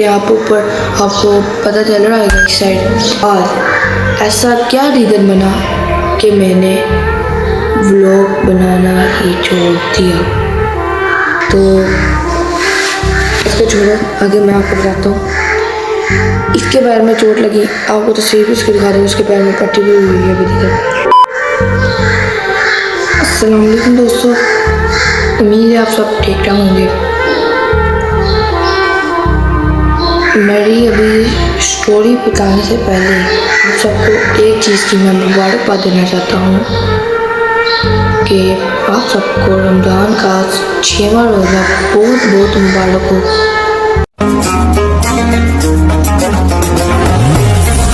यहाँ पर ऊपर आपको पता चल रहा है इस साइड। और ऐसा क्या रीज़न बना कि मैंने व्लॉग बनाना ही छोड़ दिया। तो इसको छोड़ो, आगे मैं आपको बताता हूँ। इसके पैर में चोट लगी, आपको तस्वीर भी इसकी दिखा दूँ। उसके पैर में पट्टी भी हुई है अभी तक। अस्सलाम वालेकुम दोस्तों, उम्मीद है आप सब ठीक ठाक होंगे। मेरी अभी स्टोरी बताने से पहले आप सबको एक चीज़ की मैं मुबारकबाद देना चाहता हूँ कि आप सबको रमज़ान का 6वां रोज़ा बहुत बहुत मुबारक हो।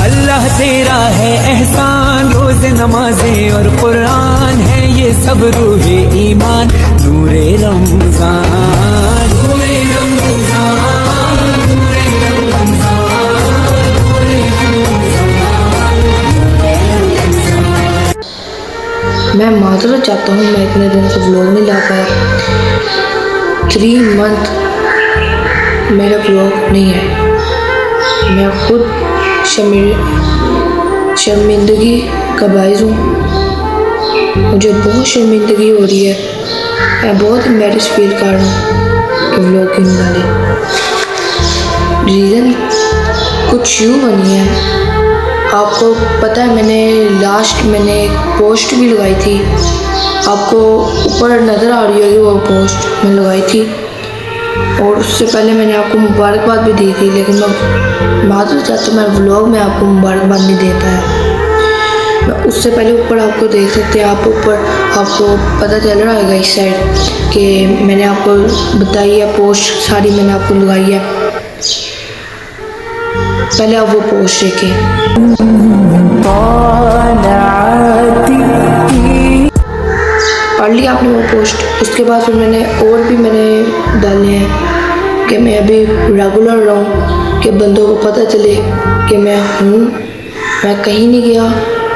अल्लाह तेरा है एहसान, रोज़ नमाज़ें और कुरान है ये सब रूहे ईमान, नूरे रमज़ान, नूरे रमज़ान। मैं माजरत चाहता हूँ, मैं इतने दिन से व्लॉग नहीं ला पाया। 3 मंथ मेरा व्लॉग नहीं है। मैं खुद शर्मिंदगी का बाइस हूँ। मुझे बहुत शर्मिंदगी हो रही है। मैं बहुत एम्बैरेस फील कर रहा हूँ कि व्लॉग क्यों नहीं डाले। रीज़न कुछ यूँ बनी है, आपको पता है मैंने एक पोस्ट भी लगाई थी, आपको ऊपर नज़र आ रही होगी वो पोस्ट मैं लगाई थी। और उससे पहले मैंने आपको मुबारकबाद भी दी थी, लेकिन मैं माजूर चाहता हूँ, मैं व्लॉग में आपको मुबारकबाद नहीं देता है। मैं उससे पहले ऊपर आपको देख सकते हैं, आप ऊपर आपको पता चल रहा है इस साइड कि मैंने आपको बताई है पोस्ट सारी मैंने आपको लगाई है। पहले आप वो पोस्ट देखें। पढ़ लिया आपने वो पोस्ट। उसके बाद फिर मैंने डाले हैं कि मैं अभी रेगुलर रहूँ, कि बंदों को पता चले कि मैं हूँ, मैं कहीं नहीं गया।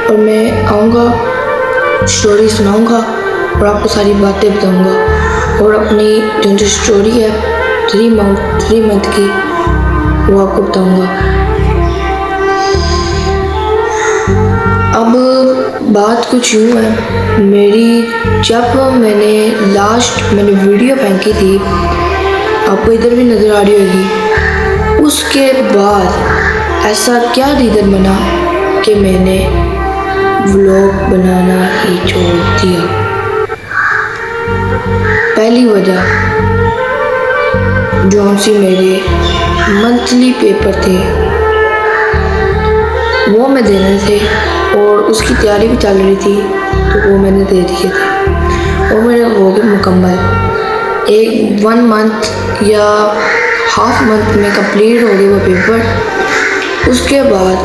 और मैं आऊँगा, स्टोरी सुनाऊँगा और आपको सारी बातें बताऊँगा। और अपनी जो स्टोरी है 3 मंथ की वो आपको बताऊँगा। अब बात कुछ यूँ है, जब मैंने वीडियो फेंकी थी, आपको इधर भी नज़र आ रही होगी। उसके बाद ऐसा क्या रीज़न बना कि मैंने व्लॉग बनाना ही छोड़ दिया। पहली वजह जो सी मेरे मंथली पेपर थे वो मैं देने थे और उसकी तैयारी भी चल रही थी, तो वो मैंने दे दिए थे। वो मेरे हो गए मुकम्मल। 1 मंथ या हाफ मंथ में कंप्लीट हो गए वो पेपर। उसके बाद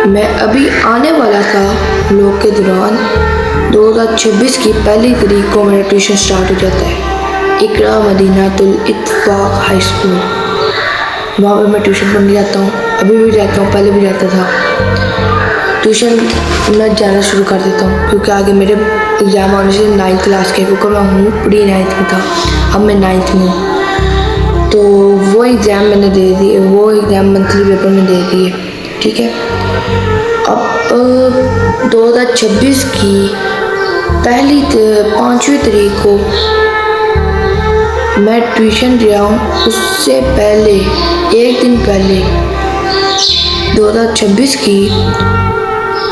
मैं अभी आने वाला था व्लॉग के दौरान 2026 की 1 तारीख को मेरा ट्यूशन स्टार्ट हो जाता है, इकरा मदीनातुल इत्तफाक हाई स्कूल। वहाँ पर मैं ट्यूशन पढ़ने जाता हूँ, अभी भी जाता हूँ, पहले भी जाता था। ट्यूशन मैं जाना शुरू कर देता हूँ क्योंकि आगे मेरे एग्ज़ाम आने से 9th क्लास के, क्योंकि मैं हूँ प्री 9th में था, अब मैं 9th में हूँ। तो वो एग्ज़ाम मैंने दे दिए, वो एग्ज़ाम मंथली पेपर में दे दिए, ठीक है। अब 2026 की 5वीं तारीख को मैं ट्यूशन गया हूँ। उससे पहले 1 दिन पहले 2026 की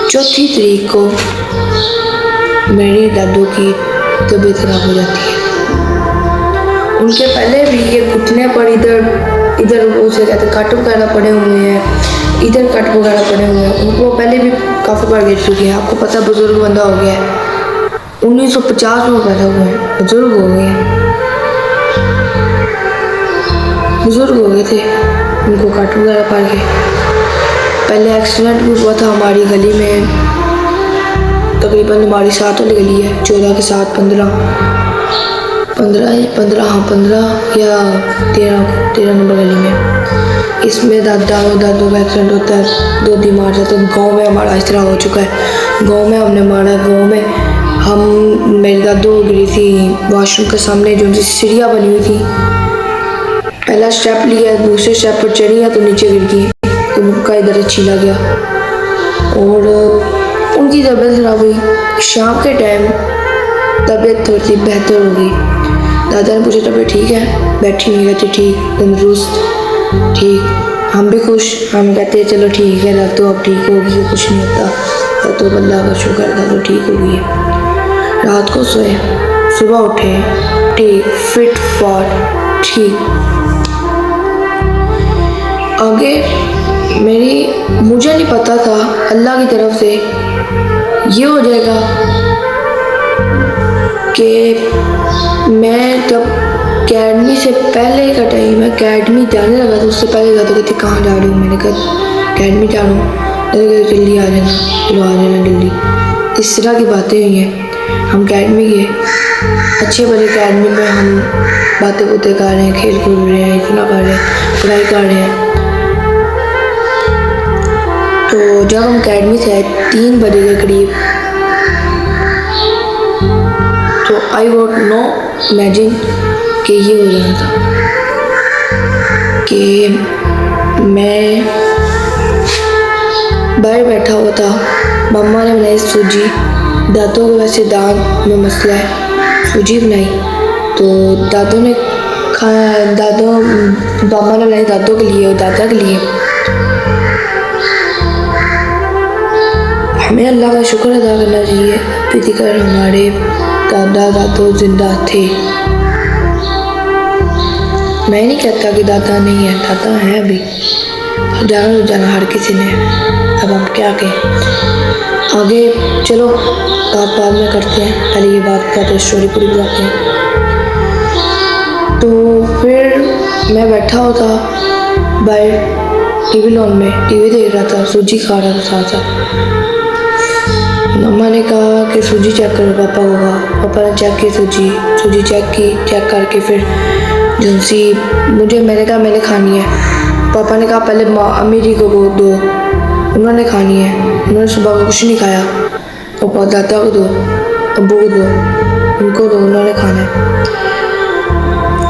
4 तारीख को मेरी दादू की तबीयत खराब हो जाती है। उनके पहले भी ये घुटने पर इधर उसे कहते कट वगैरह पड़े हुए हैं, इधर कट वगैरह पड़े हुए हैं। उनको पहले भी काफ़ी बार गिर चुके हैं। आपको पता बुजुर्ग बंदा हो गया है, 1950 में पैदा हुए हैं, बुजुर्ग हो गए हैं, बुजुर्ग हो गए थे, उनको कट वगैरह पड़ गए। पहले एक्सीडेंट भी हुआ था हमारी गली में, तकरीबन हमारी 7 वाली गली है, 14 के साथ 15 या 13 नंबर गली में। इसमें दादू का एक्सीडेंट होता है, 2 दी मार जाते हैं। गाँव में हमारा इस तरह हो चुका है, गाँव में हमने मारा। गाँव में मेरी दादू गिरी थी वॉशरूम के सामने, जो सीढ़ियाँ बनी हुई थी, पहला स्टेप लिया, दूसरे स्टेप पर चढ़ी है तो नीचे गिर गई, तो मुक्का इधर छीला गया और उनकी तबीयत खराब हुई। शाम के टाइम तबीयत थोड़ी सी बेहतर हो गई। दादा ने पूछा तबीयत ठीक है? बैठी नहीं, कहती ठीक, तंदुरुस्त, ठीक। हम भी खुश, हम कहते हैं चलो ठीक है दादू अब ठीक होगी, कुछ नहीं होता, तो अल्लाह का शुक्र है दादू ठीक हो गई है। रात को सोए, सुबह उठे ठीक, फिट फाट ठीक। आगे मुझे नहीं पता था अल्लाह की तरफ से ये हो जाएगा कि मैं जब अकेडमी से पहले का टाइम है, अकेडमी जाने लगा तो उससे पहले दादू कहती कहाँ जा रही हूँ? मैंने कहा अकेडमी जा रहा हूँ। दादू कहते जल्दी आ जाना, चलो आ जाना जल्दी। इस तरह की बातें हुई हैं। हम अकेडमी गए, अच्छे भले अकेडमी में हम बातें कर रहे हैं, खेल कूद रहे हैं, इतना कर रहे हैं, पढ़ाई कर रहे हैं। तो जब हम अकेडमी से आए 3 बजे के करीब, तो आई वोट नो इमेजिन कि ये हो जाना था कि मैं बाहर बैठा हुआ था। मम्मा ने बनाई सूजी, दादू को वैसे दांत में मसला है, सूजी बनाई तो दादू ने खाया। मम्मा ने बनाई दादू के लिए और दादा के लिए। हमें अल्लाह का शुक्र अदा करना चाहिए, अभी तक हमारे दादा दादू जिंदा थे। मैं नहीं कहता कि दादा नहीं है, दादा है अभी, जाना हर किसी ने। अब हम क्या कहें आगे, चलो बात बाद में करते हैं, पहले ये बात का स्टोरी पूरी बताते हैं। तो फिर मैं बैठा हुआ था बाहर टीवी लॉन में, टीवी देख रहा था, सूजी खा रहा था साथ साथ। मम्मा ने कहा कि सूजी चेक करो पापा होगा। पापा ने चेक की सूजी चेक की, चेक करके फिर जुनसी मैंने कहा मैंने खानी है। पापा ने कहा पहले अम्मी जी को दो, उन्होंने खानी है, उन्होंने सुबह को कुछ नहीं खाया। पापा दादा को दो, अब्बू को दो, उनको दो, उन्होंने खाना है।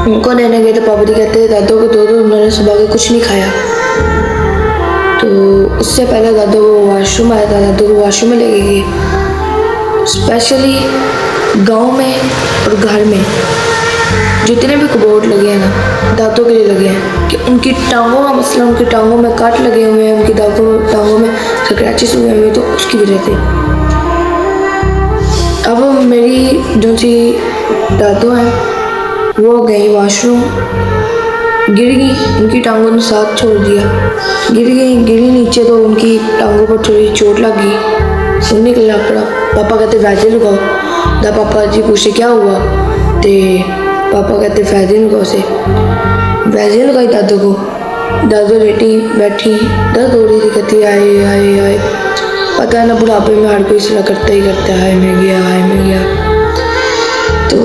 उनको देने गए तो पापा जी कहते दादू को दो, उन्होंने सुबह को कुछ नहीं खाया। तो उससे पहले दादू को वॉशरूम आया था, दादू को वॉशरूम में लेके गए। स्पेशली गांव में और घर में जितने भी कबोर्ड लगे हैं ना, दांतों के लिए लगे हैं कि उनकी टांगों का मसला, उनकी टांगों में काट लगे हुए हैं, उनकी टांगों में स्क्रैचेस हुए हुए, तो उसकी वजह से। अब मेरी जो सी दादू हैं वो गई वॉशरूम, गिर गई, उनकी टांगों ने साथ छोड़ दिया, गिरी नीचे, तो उनकी टांगों पर थोड़ी चोट लग गई, खून निकलना पड़ा। पापा कहते वैसे लगाओ, दा पापा जी पूछे क्या हुआ, तो पापा कहते वैसे लगाओ से वैसे लगाई दादू को। दादू लेटी बैठी, दर्द हो रही थी, कहती आए आए आए। पता है ना बुढ़ापे में हर कोई इस तरह करता ही करता है, मैं गया। तो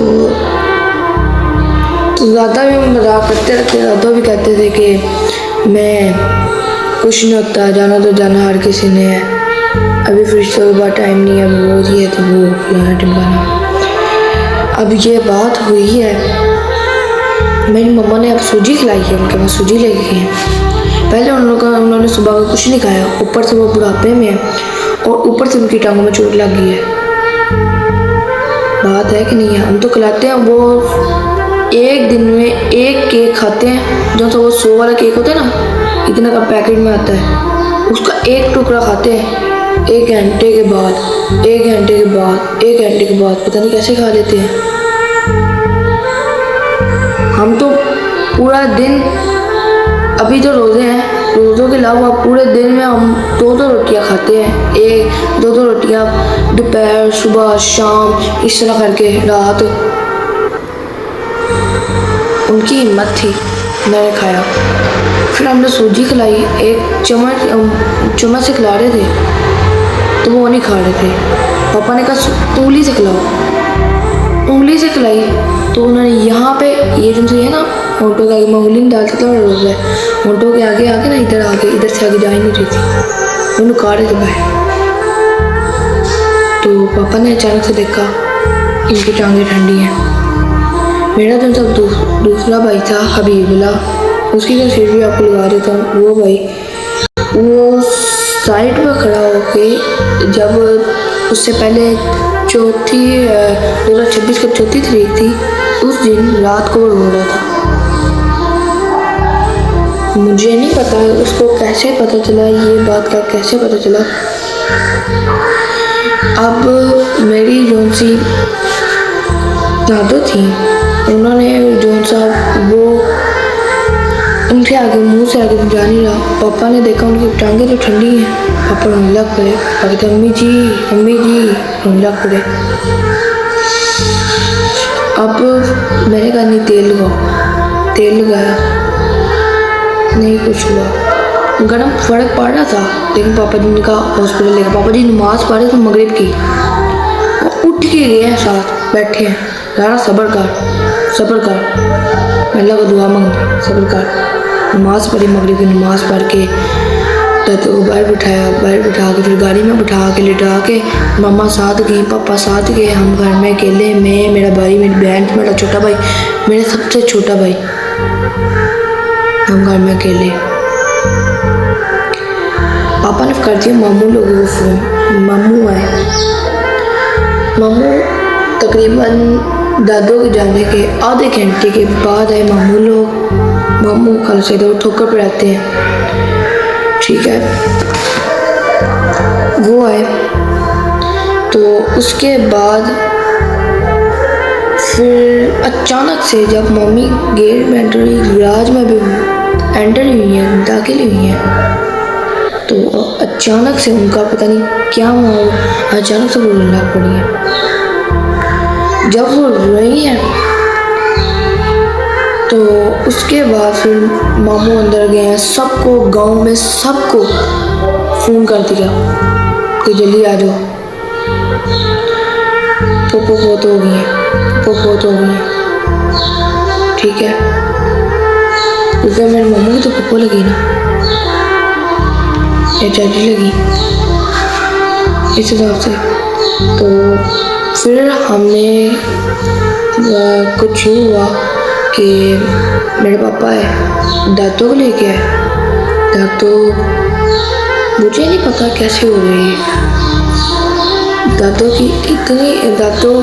दादा भी मजाक करते रहते, दादा भी कहते थे कि मैं कुछ नहीं होता, जाना तो जाना हर किसी ने है, अभी फिर से बाद टाइम नहीं है, वो ये तो वो फलाना टिमकाना। अब ये बात हुई है, मेरी मम्मा ने अब सूजी खिलाई है, उनके पास सूजी लेके गए हैं। पहले उन्होंने सुबह को कुछ नहीं खाया, ऊपर से वो बुढ़ापे में है और ऊपर से उनकी टांगों में चोट लग गई है। बात है कि नहीं है, हम तो खिलाते हैं। वो एक दिन में एक केक खाते हैं, जो तो वो 100 वाला केक होता है ना, इतना का पैकेट में आता है, उसका एक टुकड़ा खाते हैं। 1 घंटे के बाद 1 घंटे के बाद 1 घंटे के बाद पता नहीं कैसे खा लेते हैं। हम तो पूरा दिन, अभी जो रोज़े हैं, रोज़ों के अलावा पूरे दिन में हम 2-2 रोटियां खाते हैं, 1-2 रोटियां दोपहर, सुबह, शाम, इस तरह करके रात। उनकी हिम्मत थी, मैंने खाया। फिर हमने सूजी खिलाई, एक चम्मच से खिला रहे थे तो वो नहीं खा रहे थे। पापा ने कहा उंगली से खिलाओ, उंगली से खिलाई तो उन्होंने यहाँ पे, ये जो है ना होंठों के आगे, मैं उंगली डालती था, रोज़ है होंठों के आगे आके ना, इधर से आगे जा ही नहीं रही थी, उन्होंने खा रहे थे बाहर। तो पापा ने अचानक से देखा इनकी टांगें ठंडी हैं। मेरा जो सब दूसरा भाई था हबीबुल्ला, उसकी तस्वीर भी आपको लगा देता हूँ। वो भाई वो साइड पर खड़ा होके जब उससे पहले 2026 की 4 तारीख थी, उस दिन रात को वो रो रहा था। मुझे नहीं पता उसको कैसे पता चला, ये बात का कैसे पता चला। अब मेरी जोन सी दादो थी, उन्होंने जोन साहब वो उनके आगे मुंह से आगे जा नहीं रहा। पापा ने देखा उनकी टांगें तो ठंडी हैं, पापा रोने लग पड़े। कहते अम्मी जी रोने लग पड़े। अब मैंने कहा नहीं तेल लगाओ, तेल लगाया, नहीं कुछ हुआ। गर्म फर्क पड़ रहा था, लेकिन पापा जी ने कहा हॉस्पिटल लेकर। पापा जी नमाज पढ़ रहे थे मगरिब की, वो उठ के गए हैं, साथ बैठे हैं। यार सब्र कर, अल्लाह को दुआ मांगना, सब्र कर। नमाज पढ़ी, मगरिब की नमाज पढ़ के दादू को बाहर बिठा के फिर गाड़ी में बिठा के लिटा के मम्मा साथ गई, पापा साथ गए। हम घर में अकेले, मैं, मेरा भाई, मेरी बहन, मेरा छोटा भाई, मेरा सबसे छोटा भाई, हम घर में अकेले। पापा ने कर दिया मामू लोगों को फ़ोन। मामू आए, मामू तकरीबन दादू के जाने के आधे घंटे के बाद आए मामू लोग। मामू कल से तो ठोकर पे रहते हैं, ठीक है। वो आए तो उसके बाद फिर अचानक से जब मम्मी गेट में एंटर हुई, गैराज में भी एंटर हुई हैं, दाखिल हुई हैं, तो अचानक से उनका पता नहीं क्या हुआ, अचानक से वो रोना पड़ी है। जब वो रोई है तो उसके बाद फिर मामू अंदर गए हैं। सबको गांव में सबको फ़ोन कर दिया कि जल्दी आ जाओ, पोपो बहुत हो गई है, ठीक है। क्योंकि मेरे मम्मी की तो पोपो लगी ना, या चाची लगी, इस हिसाब से। तो फिर हमने कुछ यूँ हुआ कि मेरे पापा है दादू को लेके आए। दादू मुझे नहीं पता कैसे हो गई, दादू की इतनी, दादू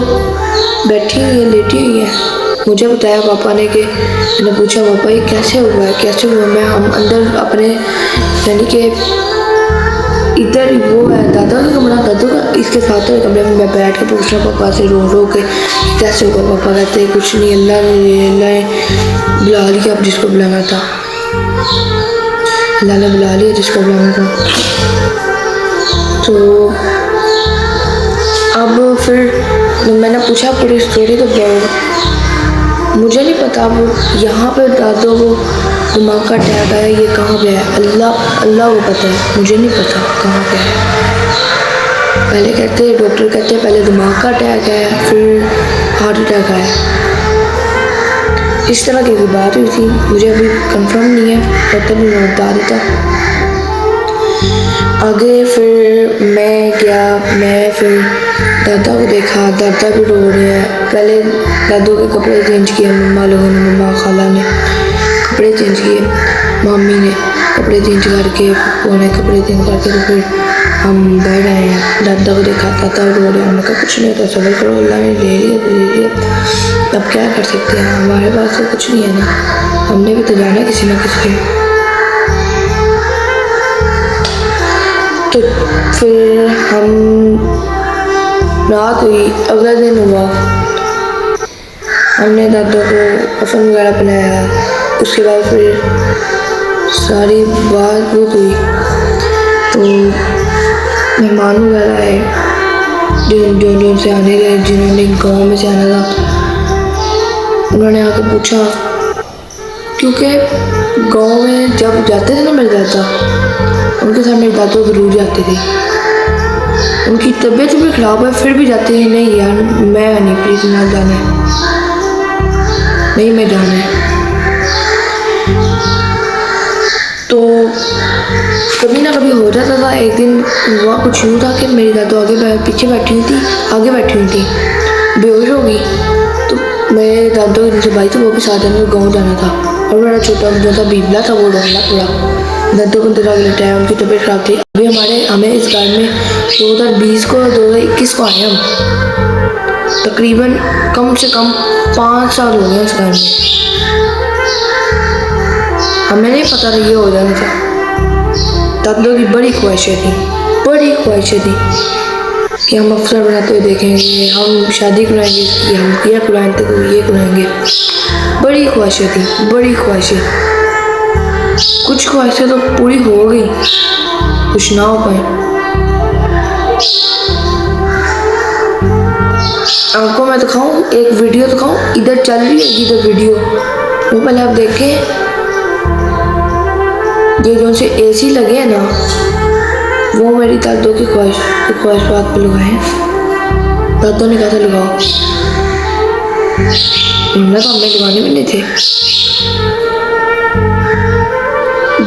बैठी हुई है, लेटी हुई है। मुझे बताया पापा ने कि मैंने पूछा पापा ये कैसे हुआ है, कैसे हुआ। मैं हम अंदर अपने यानी कि इधर वो है दादा का कमरा, दादू का इसके साथ वाले कमरे में मैं बैठ के पूछ रहा पापा से रो के कैसे हुआ। पापा कहते हैं कुछ नहीं, अल्लाह ने बुला लिया अब जिसको बुलाना था, अल्लाह ने बुला लिया जिसको बुलाना था। तो अब फिर मैंने पूछा पूरी स्टोरी, तो मुझे नहीं पता। अब यहाँ पे दादू को दिमाग का अटैक आया, ये कहाँ पे है, अल्लाह को पता है, मुझे नहीं पता कहाँ पे है। पहले कहते हैं डॉक्टर कहते हैं पहले दिमाग का अटैक आया, फिर हार्ट अटैक आया, इस तरह की बात हुई थी। मुझे अभी कंफर्म नहीं है, डॉक्टर ने बता देता। आगे फिर मैं गया, मैं फिर दादा को देखा, दादा भी रो रहे हैं। पहले दादू के कपड़े चेंज किए मम्मा लोगों ने, मम्मा खाला ने कपड़े चेंज किए, मम्मी ने कपड़े चेंज करके, वो ने कपड़े चेंज करके, तो फिर हम बैठ आए हैं। दादा को देखा, दादा रो रहे हैं। हमने कहा कुछ नहीं होता, सब्र करो, अल्लाह ने ले लिया, अब क्या कर सकते हैं, हमारे पास तो कुछ नहीं है ना, हमने भी तो जाना है किसी ना किसी के। तो फिर हम रात हुई, अगला दिन हुआ, हमने दादा को कफन वगैरह पहनाया। उसके बाद फिर सारी बात वो हुई, तो मेहमान वगैरह आए जो से आने गए, जिन्होंने गांव में से आना था, उन्होंने आकर पूछा, क्योंकि गांव में जब जाते थे ना मेरे दादा, उनके साथ मेरे दादा ज़रूर जाते थे। उनकी तबीयत भी ख़राब है फिर भी जाते हैं, नहीं यार मैं नहीं, प्लीज़ ना जाना है, नहीं मैं जाना है। तो कभी ना कभी हो जाता था। एक दिन हुआ कुछ यूँ था कि मेरी दादू पीछे बैठी हुई थी, आगे बैठी हुई थी, बेहोश हो गई। तो मेरे दादू के भाई तो वो भी साथ में गाँव जाना था, और मेरा छोटा जो था बीबला था वो रोना पूरा। दादू को अंधेरा लेटा है, उनकी तबीयत खराब थी। अभी हमें इस घर में 2020 को 2021 को आए हम, तकरीबन कम से कम 5 साल हो गए इस घर में। हमें नहीं पता था ये हो जाना था। दादू की बड़ी ख्वाहिशें थी कि हम अफसर बनाते हुए देखेंगे, हम शादी कराएंगे, कि हम ये कराएंगे तो ये कराएंगे। बड़ी ख्वाहिशें। कुछ ख्वाहिशें तो पूरी हो गई, कुछ ना हो पाए। आपको मैं दिखाऊं, एक वीडियो दिखाऊं, इधर चल रही है इधर वीडियो, वो पहले आप देखें। ये जो से एसी लगे हैं ना, वो मेरी दादू की ख्वाहिश बात पे लगाए हैं। दादू ने कहा था लगाओ, हमने तो हमें लगाने में नहीं थे।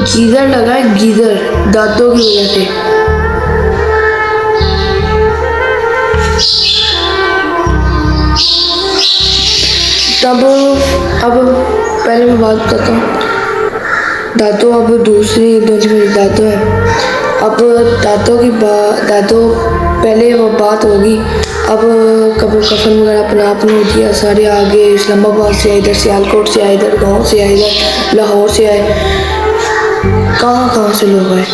गीजर लगा है, गीजर दादू की वजह से। तब अब पहले मैं बात करता हूँ। दादू अब दूसरी मेरी दादू है। अब दादू पहले वो बात होगी। अब कब कफन वगैरह अपना दिया, सारे आगे इस्लामाबाद से आए, इधर सियालकोट से आए, इधर गाँव से आए, इधर लाहौर से आए, कहाँ से लोग आए।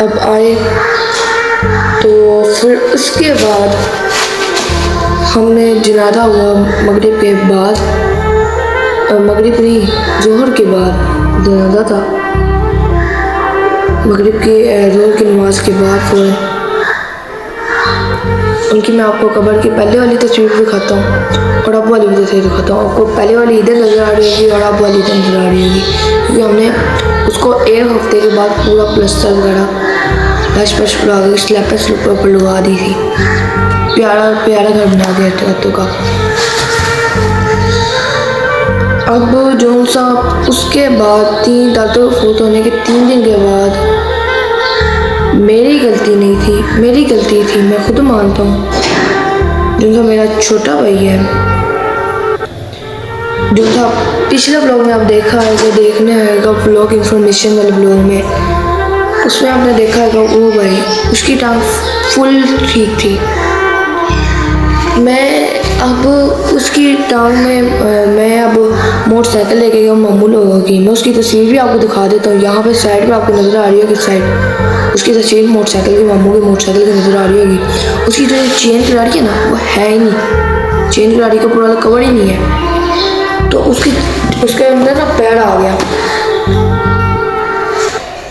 अब आए तो फिर उसके बाद हमने जनाजा हुआ मगरिब के बाद, मगरिब नहीं जोहर के बाद जनाजा था। मगरिब के जोहर की नमाज के बाद फिर उनकी मैं आपको कब्र की पहले वाली तस्वीर दिखाता हूँ और अब वाली भी तस्वीर दिखाता हूँ। आपको पहले वाली इधर नज़र आ रही होगी और अब वाली इधर नज़र आ रही होगी, क्योंकि हमने उसको 1 हफ्ते के बाद पूरा प्लस्तर वगैरह हश स्लैपर प्रॉपर लगा दी थी। प्यारा घर बना दिया दादू का। अब जो सा उसके बाद दादू फोत होने के 3 दिन के बाद मेरी गलती थी, मैं खुद मानता हूँ। जो मेरा छोटा भाई है, जो था पिछले ब्लॉग में आप देखा है, जो देखने आएगा ब्लॉग इन्फॉर्मेशन वाले ब्लॉग में, उसमें आपने देखा है वो भाई, उसकी टांग फुल ठीक थी। मैं अब उसकी टांग में मैं अब मोटरसाइकिल लेके गया मामू लोगों की। मैं उसकी तस्वीर भी आपको दिखा देता हूँ। यहाँ पे साइड पे आपको नज़र आ रही होगी, साइड उसकी तस्वीर मोटरसाइकिल की, मामू की मोटरसाइकिल की नज़र आ रही होगी। उसकी जो चेन की गाड़ी है ना, वो है ही नहीं, चेन की गाड़ी का पूरा कवर ही नहीं है। तो उसके अंदर ना पैर आ गया।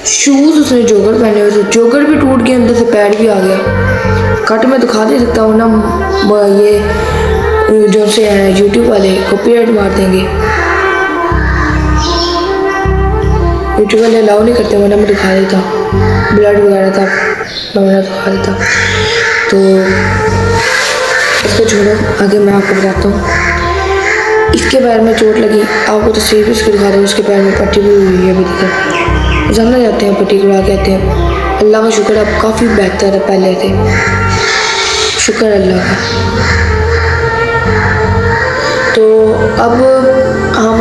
शूज़ उसने जोगर पहने हुए थे, जोगर भी टूट गया, अंदर से पैर भी आ गया। कट में दिखा दे सकता हूँ ना, ये जो से यूट्यूब वाले कॉपीराइट मार देंगे। यूट्यूब वाले अलाउ नहीं करते, वरना मैं दिखा देता, ब्लड वगैरह था मैं दिखा देता। तो इसको छोड़ो, आगे मैं आपको बताता हूँ। इसके पैर में चोट लगी, आपको तस्वीर भी इसको दिखा दूँ। उसके पैर में पट्टी भी हुई है अभी तक, जानना जाते हैं पट्टी करा के आते हैं। अल्लाह का शुक्र, अब काफ़ी बेहतर है पहले थे, शुक्र अल्लाह का। तो अब हम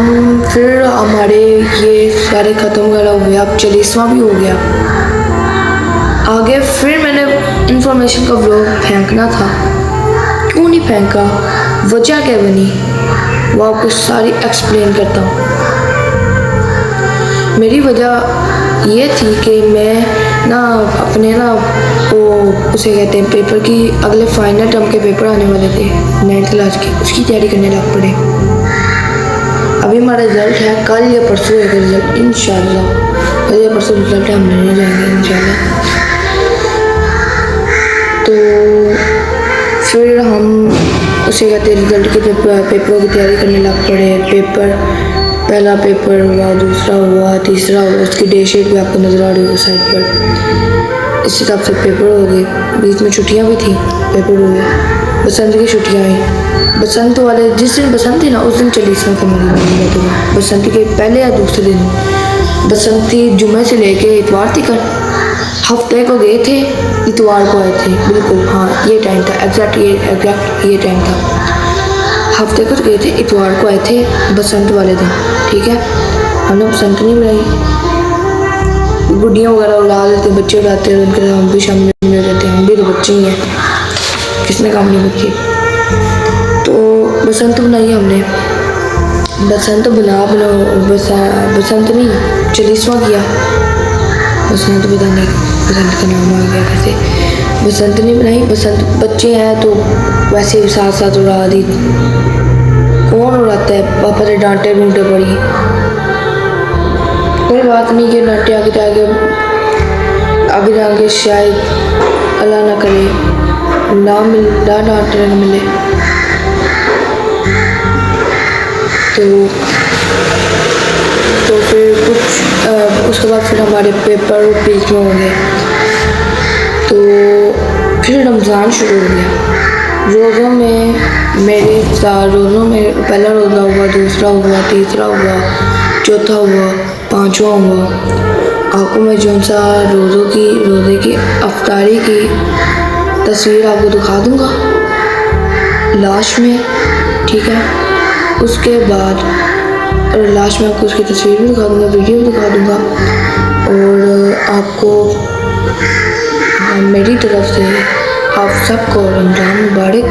फिर हमारे ये सारे ख़त्म वगैरह हुए, अब 40वां भी हो गया। आगे फिर मैंने इन्फॉर्मेशन का ब्लॉग फेंकना था, क्यों नहीं फेंका, वजह क्या बनी, वो आपको सारी एक्सप्लेन करता हूँ। मेरी वजह ये थी कि मैं ना अपने ना वो उसे कहते हैं पेपर की, अगले फाइनल टर्म के पेपर आने वाले थे 9th क्लास के, उसकी तैयारी करने लग पड़े। अभी हमारा रिज़ल्ट है, कल या परसों है रिज़ल्ट इंशाल्लाह, कल या परसों रिज़ल्ट है, हम लेने जाएंगे इंशाल्लाह। तो फिर हम उसे कहते हैं रिज़ल्ट के पेपरों की तैयारी करने लग पड़े। पहला पेपर हुआ, दूसरा हुआ, तीसरा हुआ, उसकी डेट शीट भी आपको नज़र आ रही होगी साइड पर। इस हिसाब से पेपर हो गए, बीच में छुट्टियाँ भी थी, पेपर हुए, बसंत की छुट्टियाँ आई। बसंत वाले जिस दिन बसंत थी ना, उस दिन 40वां था मेरी बसंत के पहले या दूसरे दिन। बसंत थी जुम्मे से लेके इतवार तक, हफ्ते को गए थे, इतवार को आए थे, बिल्कुल हाँ ये टाइम था, एग्जैक्ट ये टाइम था। हफ्ते को गए थे, इतवार को आए थे बसंत वाले दिन, ठीक है। हमने पसंद नहीं बनाई। गुड्डियाँ वगैरह उड़ा देते, बच्चे उड़ाते हैं, उनके साथ हम भी शामिल हो जाते हैं। हम भी तो बच्चे ही हैं, किसने काम नहीं बच्चे। तो बसंत बनाई हमने। बसंत बसंत नहीं 40वां किया। बसंत पता नहीं बसंत का नाम आ गया कैसे। बसंत नहीं बनाई। बसंत बच्चे हैं तो वैसे ही साथ साथ उड़ा दी। कौन उड़ाता है, पापा से डांटे डूंटे पड़ी। कोई बात नहीं कि डांटे आगे जाके शायद अल्लाह ना करे ना डांटने ना मिले। तो फिर कुछ उसके बाद फिर हमारे पेपर बीच में हो गए। तो फिर रमज़ान शुरू हो गया। रोज़ों में पहला रोज़ा हुआ, दूसरा हुआ, तीसरा हुआ, चौथा हुआ, 5वां हुआ। आपको मैं जो सा रोज़े की अफ्तारी की तस्वीर आपको दिखा दूँगा लास्ट में, ठीक है। उसके बाद और लास्ट में आपको उसकी तस्वीर भी दिखा दूँगा, वीडियो भी दिखा दूँगा। और आपको मेरी तरफ से आप सबको रमज़ान मुबारक।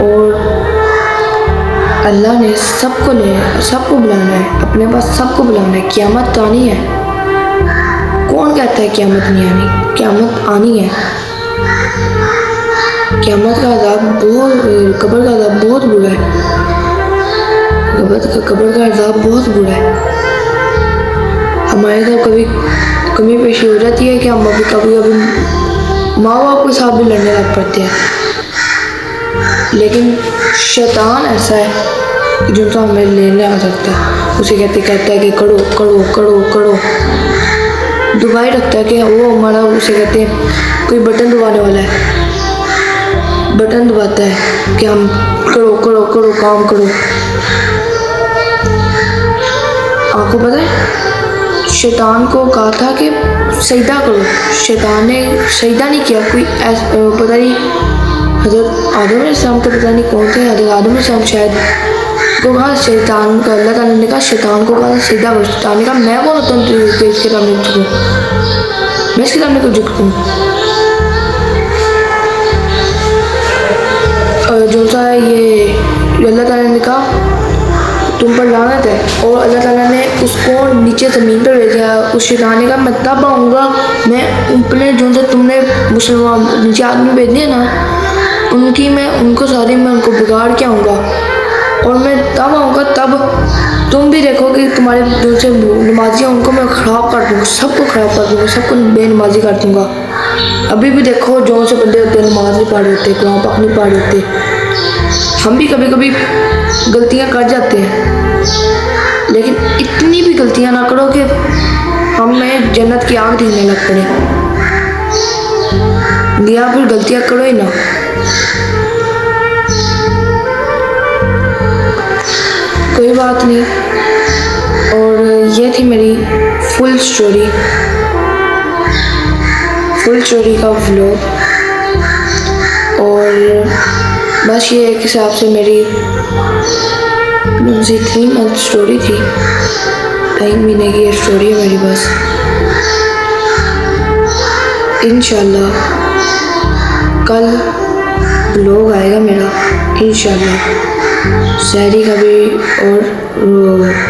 और अल्लाह ने सबको बुलाना है, अपने पास सबको बुलाना है। क़यामत आनी है। कौन कहता है क़यामत नहीं आनी? क़यामत आनी है। क़यामत का अज़ाब कब्र का अज़ाब बहुत बुरा है। कब्र का अज़ाब बहुत बुरा है। हमारे साथ कभी कमी पेशी हो जाती है कि हम कभी माँ बाप के साथ भी लड़ने लग पड़ते हैं। लेकिन शैतान ऐसा है कि जो तो हमें लेने आ सकता है। उसे कहता है कि करो करो करो करो, दबाए रखता है कि वो हमारा, उसे कहते हैं कोई बटन दबाने वाला है, बटन दबाता है कि हम करो करो करो काम करो। आपको पता है शैतान को कहा था कि सजदा करो, शैतान ने सजदा नहीं किया। कोई पता नहीं हज़रत आदम अलैहिस्सलाम तो पता नहीं कौन थे, हज़रत आदम अलैहिस्सलाम शायद को कहा शैतान को, अल्लाह ताला ने कहा शैतान को कहा सजदा करो। शैतान ने कहा मैं कौन होता हूँ इसके सामने झुकूँ, मैं इसके सामने क्यों झुकूँ। और जो सा ये अल्लाह ताला ने कहा तुम पर लानत है, और अल्लाह ताला ने उसको नीचे ज़मीन पर भेजा। उस शैतान ने कहा मैं तब आऊँगा, मैं अपने जो से तुमने मुसलमान नीचे आदमी भेजे हैं ना, उनको बिगाड़ के आऊँगा। और मैं तब आऊँगा, तब तुम भी देखो कि तुम्हारे जो से नमाजी हैं उनको मैं ख़राब कर दूँगा, सबको ख़राब कर दूँगा, सबको बेनमाजी कर दूँगा। अभी भी देखो जो से बंदे होते हैं नमाज नहीं पढ़ होते, कुरान पाक नहीं पढ़ होते। हम भी कभी कभी गलतियाँ कर जाते हैं, लेकिन इतनी भी गलतियाँ ना करो कि हमें जन्नत की आग दिखने लग पड़े, या फिर गलतियाँ करो ही ना। कोई बात नहीं। और ये थी मेरी फुल स्टोरी का व्लॉग। और बस ये एक हिसाब से मेरी 3 मंथ स्टोरी थी, 2 महीने की स्टोरी है मेरी बस। इंशाल्लाह कल व्लॉग आएगा मेरा, इंशाल्लाह सहरी का भी और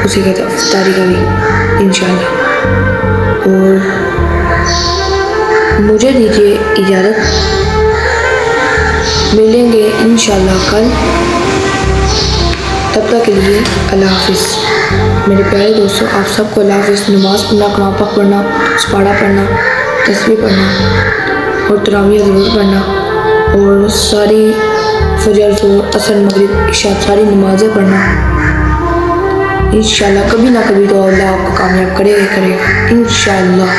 उसे कहते हैं इफ्तारी का भी, इंशाल्लाह। और मुझे दीजिए इजाज़त, मिलेंगे इंशाल्लाह कल। तब तक के लिए अल्लाह हाफिज़। मेरे प्यारे दोस्तों, आप सबको अल्लाह हाफिज़। नमाज़ पढ़ना, कुरान पाक पढ़ना, सुपाड़ा पढ़ना, तस्बीह पढ़ना और तरावियाँ ज़रूर पढ़ना। और सारी फजर, ज़ोहर, असर, मगरिब, इशा सारी नमाज़ें पढ़ना। इंशाल्लाह कभी ना कभी तो अल्लाह आपको कामयाब करेगा इंशाल्लाह।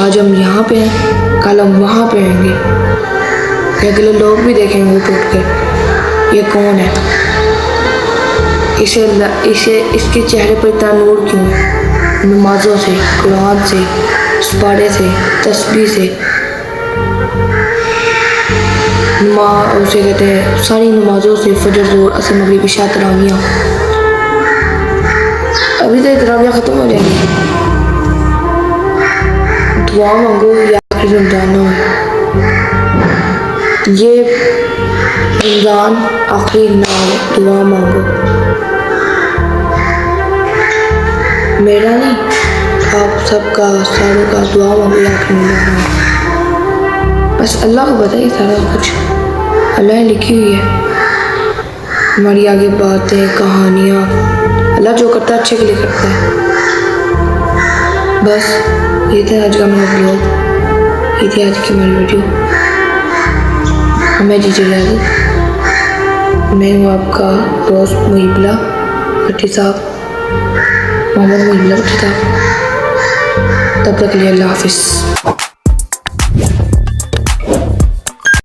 आज हम यहाँ पे हैं, कल हम वहाँ पे आएंगे। अगले लोग भी देखेंगे उठ कर ये कौन है, इसके चेहरे पर इतना नूर क्यों है। नमाज़ों से, कुरान से, सुपाड़े से, तस्बीह से, उसे कहते हैं सारी नमाज़ों से, फजर, ज़ोहर, असर, मगरिब, इशा, तरावियाँ अभी तो तरावियाँ ख़त्म हो जाएंगी। दुआ मांगो या आखिरी रमज़ान ना हो, ये रमज़ान आखिरी ना हो, दुआ मांगो। मेरा नहीं, आप सबका सारों का दुआ मांगो या आखिरी रमज़ान ना हो। बस अल्लाह को पता है सारा कुछ, अल्लाह ने लिखी हुई है हमारी आगे बातें, कहानियाँ। अल्लाह जो करता है अच्छे के लिए करता है। बस ये था आज का मेरा ब्लॉग, ये थी आज की हमारी वीडियो। हमें दीजिए इजाज़त। मैं हूँ आपका दोस्त मुहिबला भट्टी साहब, मोहम्मद मुहिबला भट्टी साहब। तब तक के लिए अल्लाह हाफिज़।